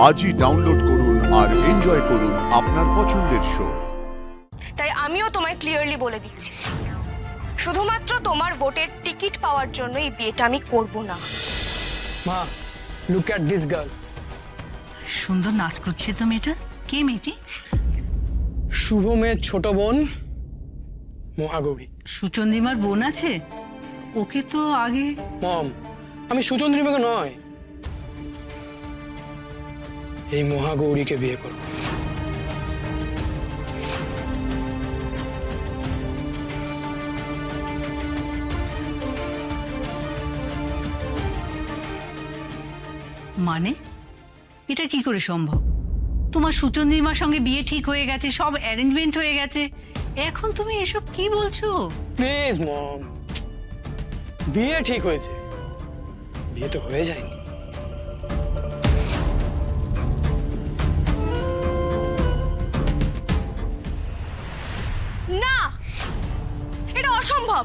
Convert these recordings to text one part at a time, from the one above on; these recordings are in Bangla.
আজই ডাউনলোড করুন আর এনজয় করুন আপনার পছন্দের শো। তাই আমিও তোমায় ক্লিয়ারলি বলে দিচ্ছি, শুধুমাত্র তোমার ভোটের টিকিট পাওয়ার জন্য এই বিয়েটা আমি করব না। মা, লুক অ্যাট দিস গার্ল। সুন্দর নাচ করছে তো মেয়েটা। কে মেয়েটি? শুভমের ছোট বোন মহাগৌরী। সুচন্দ্রিমার বোন আছে? ওকে তো আগে। মম, আমি সুচন্দ্রিমাকে নয়, এই মহাগৌরীকে বিয়ে করব। মানে এটা কি করে সম্ভব? তোমার সুচন্দ্রিমার সঙ্গে বিয়ে ঠিক হয়ে গেছে, সব অ্যারেঞ্জমেন্ট হয়ে গেছে, এখন তুমি এসব কি বলছো? প্লিজ মম, বিয়ে ঠিক হয়েছে, বিয়ে তো হয়ে যায়নি। না, এটা অসম্ভব।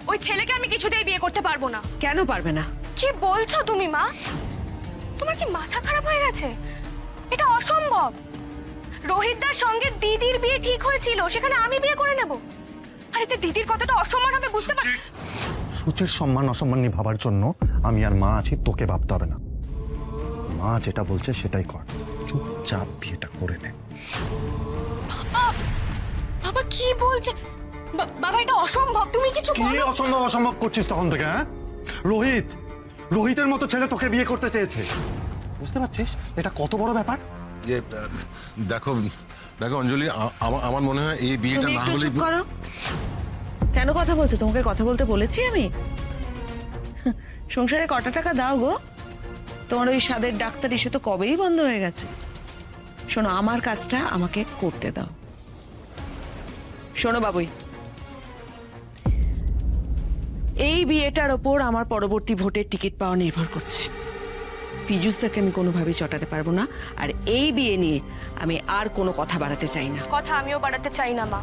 ওই ছেলেকে আমি কিছুতেই বিয়ে করতে পারবো না। কেন পারবে না? কি বলছো তুমি মা? তোমার কি মাথা খারাপ হয়ে গেছে? এটা অসম্ভব। রোহিতদার সঙ্গে দিদির বিয়ে ঠিক হয়েছিল, সেখানে আমি বিয়ে করে নেব? আর এতে দিদির কতটা অসম্মান হবে বুঝতে পার। সুচের সম্মান অসম্মান নিয়ে ভাবার জন্য আমি আর মা আছি, তোকে ভাবতে হবে না। মা যেটা বলছে সেটাই কর, চুপচাপ বিয়েটা করে নে। বাবা কি বলছে? বাবা এটা অসম্ভব, তুমি কিছু কি বলো। অসম্ভব অসম্ভব করছিস তখন থেকে? হ্যাঁ, রোহিতের মতো ছেলে তোকে বিয়ে করতে চেয়েছে, বুঝতে পারছিস এটা কত বড় ব্যাপার? যে দেখো দেখো অঞ্জলি, আমার মনে হয় এই বিয়েটা তুমি না একটু হলে চুপ করো। কেন কথা বলছো? তোমাকে কথা বলতে বলেছি আমি? সংসারে কটা টাকা দাও গো? তোমার ওই স্বাদের ডাক্তার এসে তো কবেই বন্ধ হয়ে গেছে। শোনো, আমার কাজটা আমাকে করতে দাও। শোনো বাবুই, এই বিয়েটার ওপর আমার পরবর্তী ভোটের টিকিট পাওয়া নির্ভর করছে। পীযুষদাকে আমি কোনোভাবেই চটাতে পারবো না, আর এই বিয়ে নিয়ে আমি আর কোনো কথা বাড়াতে চাই না। কথা আমিও বাড়াতে চাই না মা।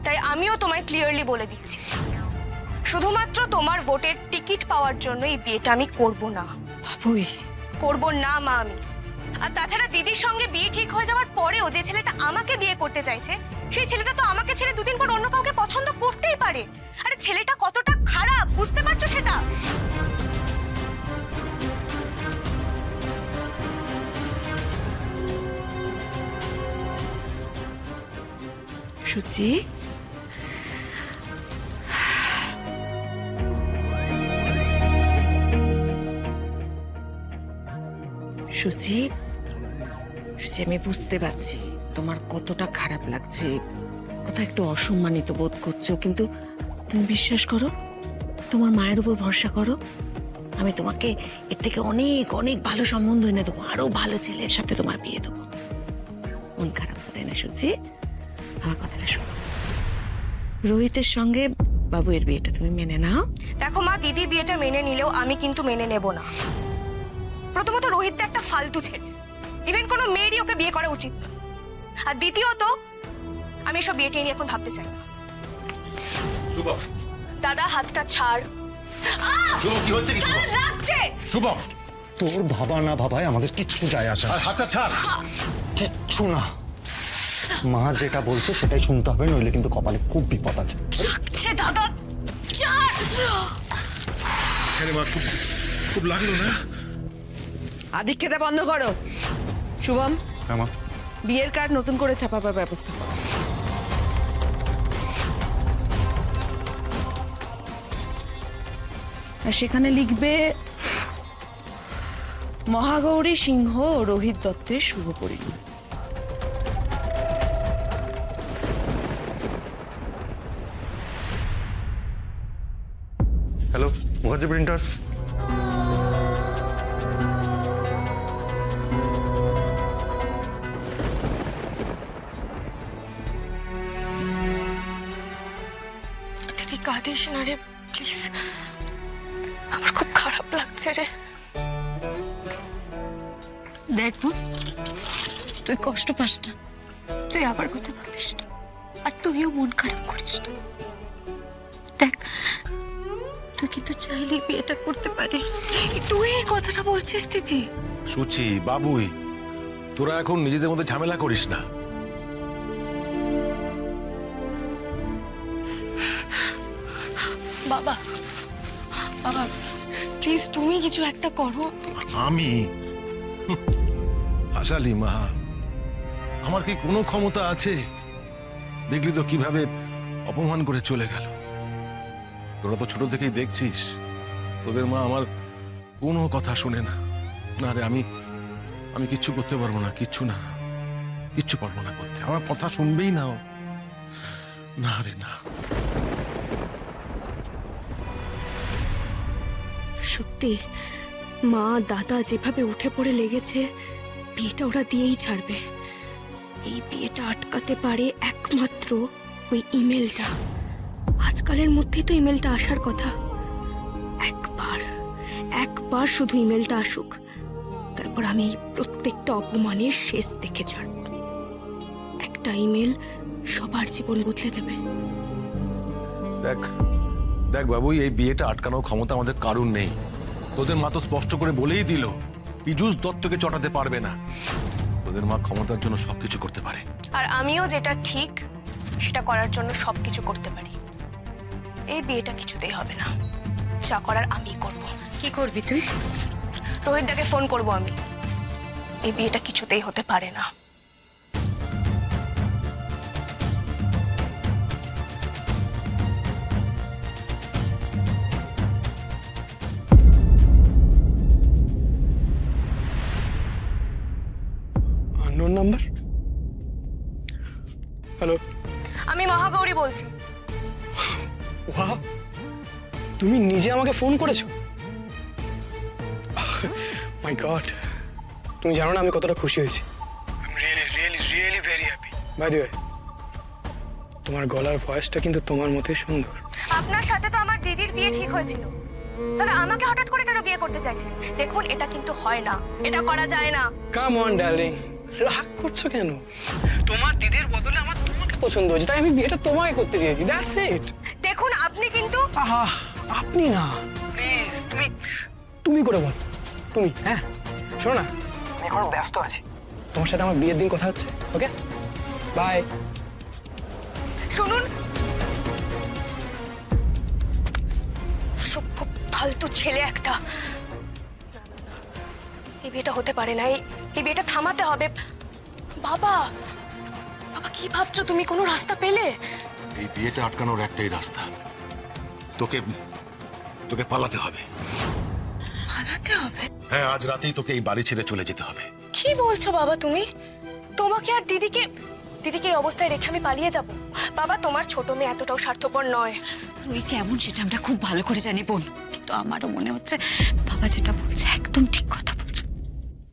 তাই আমিও তোমায় ক্লিয়ারলি বলে দিচ্ছি, শুধুমাত্র তোমার ভোটের টিকিট পাওয়ার জন্য এই বিয়েটা আমি করব না। বাবুই, করব না মা আমি। আর তাছাড়া দিদির সঙ্গে বিয়ে ঠিক হয়ে যাওয়ার পরেও যে ছেলেটা আমাকে বিয়ে করতে চাইছে, সেই ছেলেটা তো আমাকে ছেড়ে দুদিন পর অন্য কাউকে পছন্দ করতেই পারে। আরে ছেলেটা কতটা খারাপ বুঝতে পারছো সেটা? সুচি, সুচি, সুচি, আমি বুঝতে পারছি তোমার কতটা খারাপ লাগছে, কত একটু অসম্মানিত বোধ করছো, কিন্তু তুমি বিশ্বাস করো, তোমার মায়ের উপর ভরসা করো। আমি তোমাকে এর থেকে অনেক অনেক ভালো সম্বন্ধ এনে দেবো, আরো ভালো ছেলের সাথে তোমার বিয়ে দেবো। মন খারাপ করে না সুচি, আমার কথাটা শোনো। রোহিতের সঙ্গে বাবুয়ের বিয়েটা তুমি মেনে নাও। দেখো মা, দিদি বিয়েটা মেনে নিলেও আমি কিন্তু মেনে নেব না। প্রথমত রোহিত একটা ফালতু ছেলে, ইভেন কোনো মেয়েরই ওকে বিয়ে করা উচিত না। আর দ্বিতীয়ত আমি এসব বিয়েটা নিয়ে এখন ভাবতে চাই না। শুভম, দাদা হাতটা ছাড়। শুভম কি হচ্ছে? কি শুভম? লাগছে। শুভম, তোর ভাবা না ভাবায় আমাদের কিচ্ছু যায় আসে না। আর হাতটা ছাড়। কিচ্ছু না, মা যেটা বলছে সেটাই শুনতে হবে, নইলে কিন্তু কপালে খুব বিপদ আছে। লাগছে দাদা, ছাড়। এখানে মা খুব খুব লাগলো না? আদিক্ষেতা বন্ধ করো। শুভম, হ্যাঁ মা। বিয়ের কার্ড নতুন করে ছাপাবার ব্যবস্থা করো। আর সেখানে লিখবে মহাগৌরী সিংহ ও রোহিত দত্তের শুভ পরিণয়। Hello, Mukherjee printers. দিদি কাঁদিস না রে প্লিজ, আমার খুব খারাপ লাগছে রে। দেখ বোন, তুই কষ্ট পাস না, তুই আবার কথা ভাবিস না, আর তুইও মন খারাপ করিস না। দেখ, তুই কিন্তু চাইলেই বিয়েটা করতে পারিস। তুই এই কথাটা বলছিস দিদি? সুচি, বাবুই, তোরা এখন নিজেদের মধ্যে ঝামেলা করিস না। বাবা বাবা প্লিজ তুমি কিছু একটা করো। আমি হাসালি মা, আমার কি কোনো ক্ষমতা আছে? দেখলি তো কিভাবে অপমান করে চলে গেল। তোরা তো ছোট থেকেই দেখছিস, তোদের মা আমার কোনো কথা শুনে না। না রে, আমি কিচ্ছু করতে পারবো না, কিচ্ছু না, কিচ্ছু পারবো না করতে। আমার কথা শুনবেই না ও। না রে না। সত্যি মা দাদা যেভাবে উঠে পড়ে লেগেছে, বিয়েটা ওরা দিয়েই ছাড়বে। এই বিয়েটা আটকাতে পারে একমাত্র ওই ইমেলটা। আজকালের মধ্যেই তো ইমেলটা আসার কথা। একবার শুধু ইমেলটা আসুক, তারপর আমি এই প্রত্যেকটা অপমানের শেষ দেখে ছাড়ব। একটা ইমেল সবার জীবন বদলে দেবে। দেখ দেখ বাবু, এই বিয়েটা আটকানোর ক্ষমতা আমাদের কারুর নেই। তোদের মা তো স্পষ্ট করে বলেই দিল, পীযূষ দত্তকে চটাতে পারবে না। তোদের মা ক্ষমতার জন্য সবকিছু করতে পারে। আর আমিও যেটা ঠিক সেটা করার জন্য সবকিছু করতে পারি। এই বিয়েটা কিছুতেই হবে না, যা করার আমি করব। কি করবি তুই? রোহিতদাকে ফোন করব আমি। এই বিয়েটা কিছুতেই হতে পারে না। Unknown number. হ্যালো। আমি মহাগৌরী বলছি। ওয়াও, তুমি নিজে আমাকে ফোন করেছো? মাই গড, তুমি জানো না আমি কতটা খুশি হয়েছি। I am really really really very happy. By the way, তোমার গলার ভয়েসটা কিন্তু তোমার মতোই সুন্দর। আপনার সাথে তো আমার দিদির বিয়ে ঠিক হয়েছিল, তাহলে আমাকে হঠাৎ করে কেন বিয়ে করতে চাইছেন? দেখুন, এটা কিন্তু হয় না, এটা করা যায় না। কাম অন ডার্লিং, রাগ করছো কেন? তোমার দিদির বদলে আমার তোমাকে পছন্দ হয়েছে, তাই আমি বিয়েটা তোমাকে করতে দিয়েছি। That's it. দেখুন, আপনি কিন্তু আহা, আপনি না, প্লিজ তুমি করে বল। তুমি, হ্যাঁ শোনো না, আমি এখন ব্যস্ত আছি, তোমার সাথে আমার বিয়ের দিন কথা হচ্ছে। ওকে, বাই। শুনুন, সভ্য ফালতু ছেলে একটা। এই বিয়েটা হতে পারে না, এই বিয়েটা থামাতে হবে। বাবা বাবা, কি ভাবছো তুমি? কোনো রাস্তা পেলে? এই বিয়েটা আটকানোর একটাই রাস্তা, তোকে তোকে পালাতে হবে। পালাতে হবে? হ্যাঁ, আজ রাতেই তোকে এই বাড়ি ছেড়ে চলে যেতে হবে। কি বলছো বাবা তুমি? তোমাকে আর দিদিকে এই অবস্থায় রেখে আমি পালিয়ে যাব? বাবা, তোমার ছোট মেয়ে এতটাও স্বার্থপর নয়। তুই কেমন সেটা আমরা খুব ভালো করে জানি বোন, কিন্তু আমারও মনে হচ্ছে বাবা যেটা বলছে একদম ঠিক কথা বলছে।